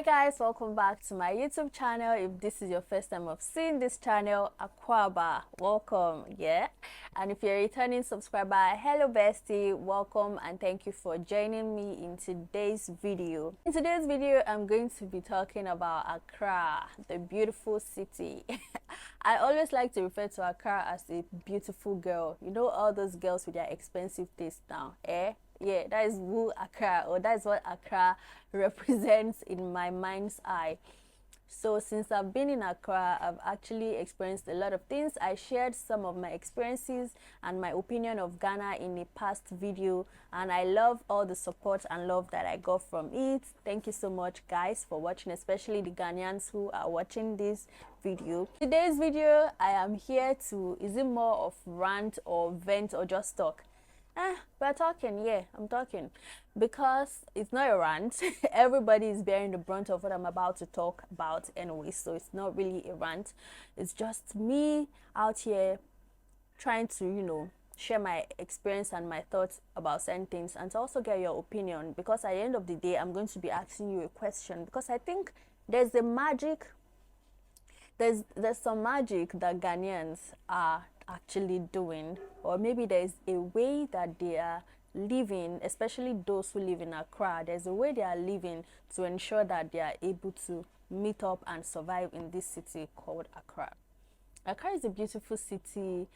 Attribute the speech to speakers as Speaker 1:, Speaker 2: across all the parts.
Speaker 1: Hi guys, welcome back to my YouTube channel. If this is your first time of seeing this channel, Aquaba, welcome. And if you're a returning subscriber, hello bestie, welcome and thank you for joining me in today's video. In today's video, I'm going to be talking about Accra, the beautiful city. I always like to refer to Accra as a beautiful girl. You know, all those girls with their expensive taste now, Yeah, that is who Accra, or that is what Accra represents in my mind's eye. So since I've been in Accra, I've actually experienced a lot of things. I shared some of my experiences and my opinion of Ghana in a past video, and I love all the support and love that I got from it. Thank you so much guys for watching, especially the Ghanaians who are watching this video. Today's video, I am here to, is it more of rant or vent or just talk? We're talking, yeah, I'm talking, because it's not a rant. Everybody is bearing the brunt of what I'm about to talk about anyway, so it's not really a rant. It's just me out here trying to, you know, share my experience and my thoughts about certain things, and to also get your opinion, because at the end of the day, I'm going to be asking you a question, because I think there's a magic, there's some magic that Ghanaians are actually doing, or maybe there's a way that they are living, especially those who live in Accra. There's a way they are living to ensure that they are able to meet up and survive in this city called Accra. Accra is a beautiful city.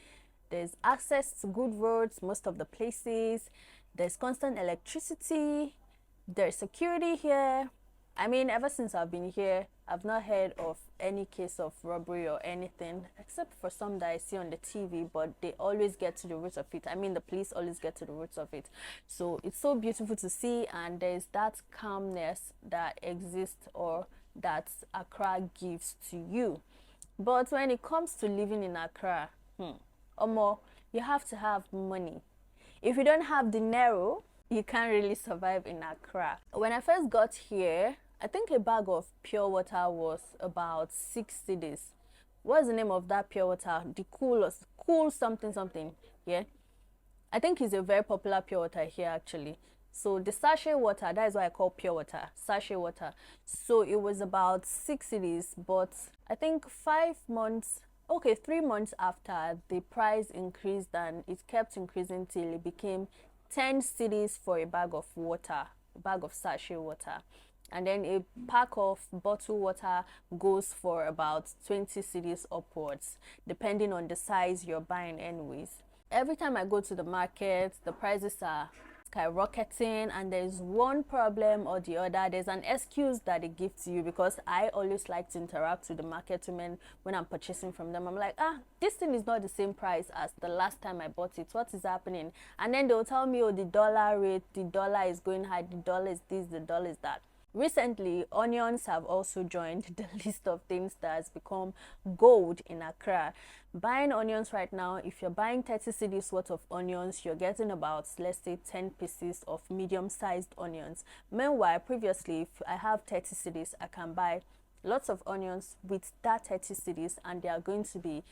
Speaker 1: There's access to good roads most of the places. There's constant electricity. There's security here. I mean, ever since I've been here, I've not heard of any case of robbery or anything, except for some that I see on the TV, but they always get to the roots of it. I mean, the police always get to the roots of it. So it's so beautiful to see, and there's that calmness that exists, or that Accra gives to you. But when it comes to living in Accra, you have to have money. If you don't have dinero, you can't really survive in Accra. When I first got here, I think a bag of pure water was about 6 cedis. What's the name of that pure water? The cool something, yeah? I think it's a very popular pure water here actually. So the sachet water, that is what I call pure water, sachet water. So it was about 6 cedis, but I think 3 months after, the price increased, and it kept increasing till it became 10 cedis for a bag of water, a bag of sachet water. And then a pack of bottled water goes for about 20 cedis upwards, depending on the size you're buying anyways. Every time I go to the market, the prices are skyrocketing, and there's one problem or the other. There's an excuse that they give to you, because I always like to interact with the market women when I'm purchasing from them. I'm like, this thing is not the same price as the last time I bought it. What is happening? And then they'll tell me, oh, the dollar rate, the dollar is going high, the dollar is this, the dollar is that. Recently, onions have also joined the list of things that has become gold in Accra. Buying onions right now, if you're buying 30 cedis worth of onions, you're getting about, let's say, 10 pieces of medium-sized onions. Meanwhile, previously, if I have 30 cedis, I can buy lots of onions with that 30 cedis, and they are going to be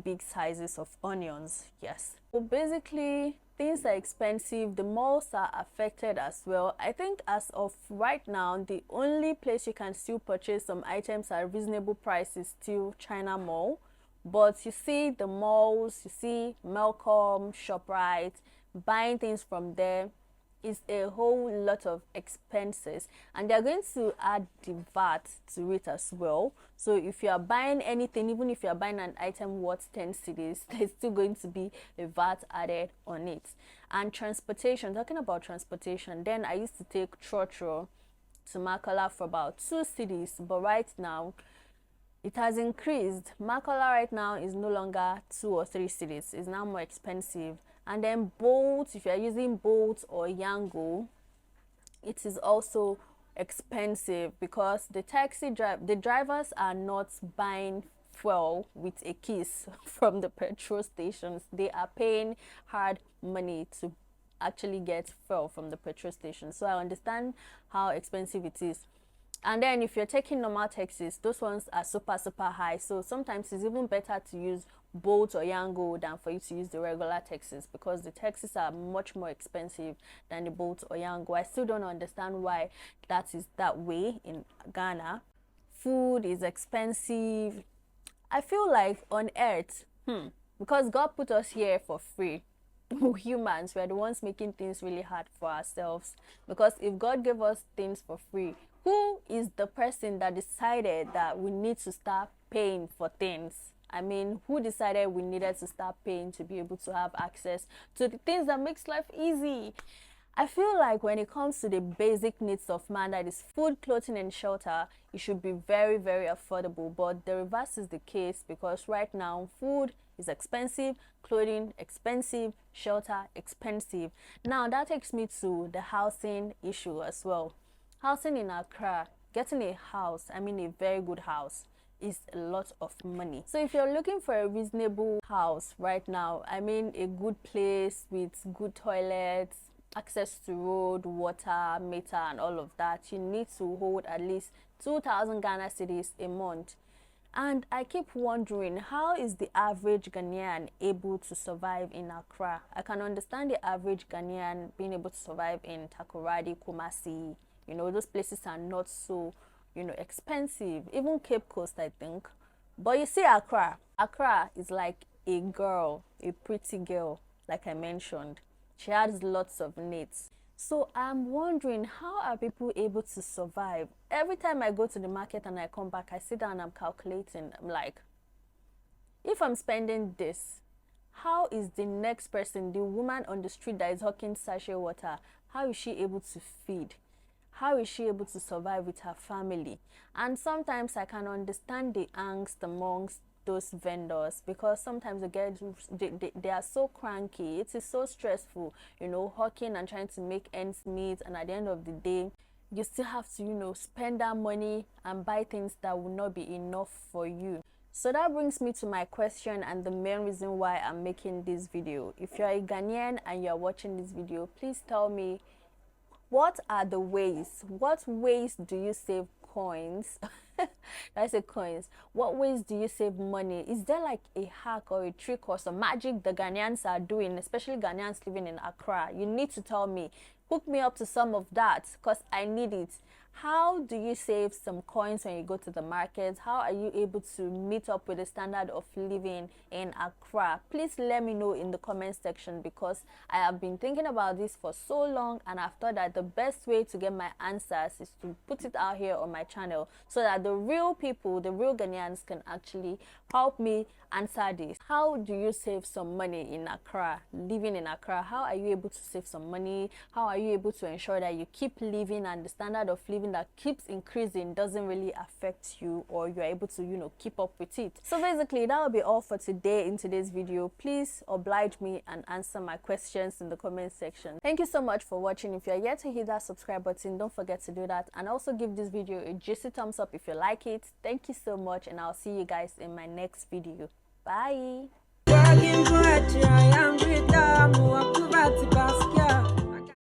Speaker 1: big sizes of onions. Yes, so basically things are expensive. The malls are affected as well. I think as of right now, the only place you can still purchase some items at reasonable price is still China Mall. But you see the malls, you see Malcolm, ShopRite, buying things from there is a whole lot of expenses, and they're going to add the VAT to it as well. So if you are buying anything, even if you are buying an item worth 10 cedis, there's still going to be a VAT added on it. And transportation, talking about transportation, then I used to take Trotro to Makola for about 2 cedis, but right now it has increased. Makola right now is no longer 2 or 3 cedis, it's now more expensive. And then Bolt, if you're using Bolt or Yango, it is also expensive, because the drivers are not buying fuel with a kiss from the petrol stations. They are paying hard money to actually get fuel from the petrol station. So I understand how expensive it is. And then if you're taking normal taxis, those ones are super high. So sometimes it's even better to use Bolt or Yango than for you to use the regular taxis, because the taxis are much more expensive than the Bolt or Yango. I still don't understand why that is that way in Ghana. Food is expensive. I feel like on earth, because God put us here for free. Humans, we're the ones making things really hard for ourselves, because if God gave us things for free, who is the person that decided that we need to start paying for things? I mean, who decided we needed to start paying to be able to have access to the things that makes life easy? I feel like when it comes to the basic needs of man, that is food, clothing, and shelter, it should be very, very affordable. But the reverse is the case, because right now food is expensive, clothing expensive, shelter expensive. Now that takes me to the housing issue as well. Housing in Accra, getting a house, I mean a very good house, is a lot of money. So if you're looking for a reasonable house right now, I mean a good place with good toilets, access to road, water, meter, and all of that, you need to hold at least 2,000 Ghana cedis a month. And I keep wondering, how is the average Ghanaian able to survive in Accra? I can understand the average Ghanaian being able to survive in Takoradi, Kumasi. You know, those places are not so, expensive. Even Cape Coast, I think. But you see Accra. Accra is like a girl, a pretty girl, like I mentioned. She has lots of needs. So I'm wondering, how are people able to survive? Every time I go to the market and I come back, I sit down and I'm calculating. I'm like, if I'm spending this, how is the next person, the woman on the street that is hawking sachet water, how is she able to feed? How is she able to survive with her family? And sometimes I can understand the angst amongst those vendors, because sometimes they are so cranky. It is so stressful, hawking and trying to make ends meet, and at the end of the day you still have to spend that money and buy things that will not be enough for you. So that brings me to my question and the main reason why I'm making this video. If you're a Ghanaian and you're watching this video, please tell me, what ways do you save coins? I say coins. What ways do you save money? Is there like a hack or a trick or some magic the Ghanaians are doing, especially Ghanaians living in Accra? You need to tell me. Hook me up to some of that, because I need it. How do you save some coins when you go to the market? How are you able to meet up with the standard of living in Accra? Please let me know in the comment section, because I have been thinking about this for so long, and I've thought that the best way to get my answers is to put it out here on my channel, so that the real people, the real Ghanaians, can actually help me answer this. How do you save some money in Accra, living in Accra? How are you able to save some money? How are you able to ensure that you keep living and the standard of living that keeps increasing doesn't really affect you, or you're able to keep up with it? So basically that will be all for today in today's video. Please oblige me and answer my questions in the comment section. Thank you so much for watching. If you're yet to hit that subscribe button, don't forget to do that, and also give this video a juicy thumbs up if you like it. Thank you so much, and I'll see you guys in my next video. Bye.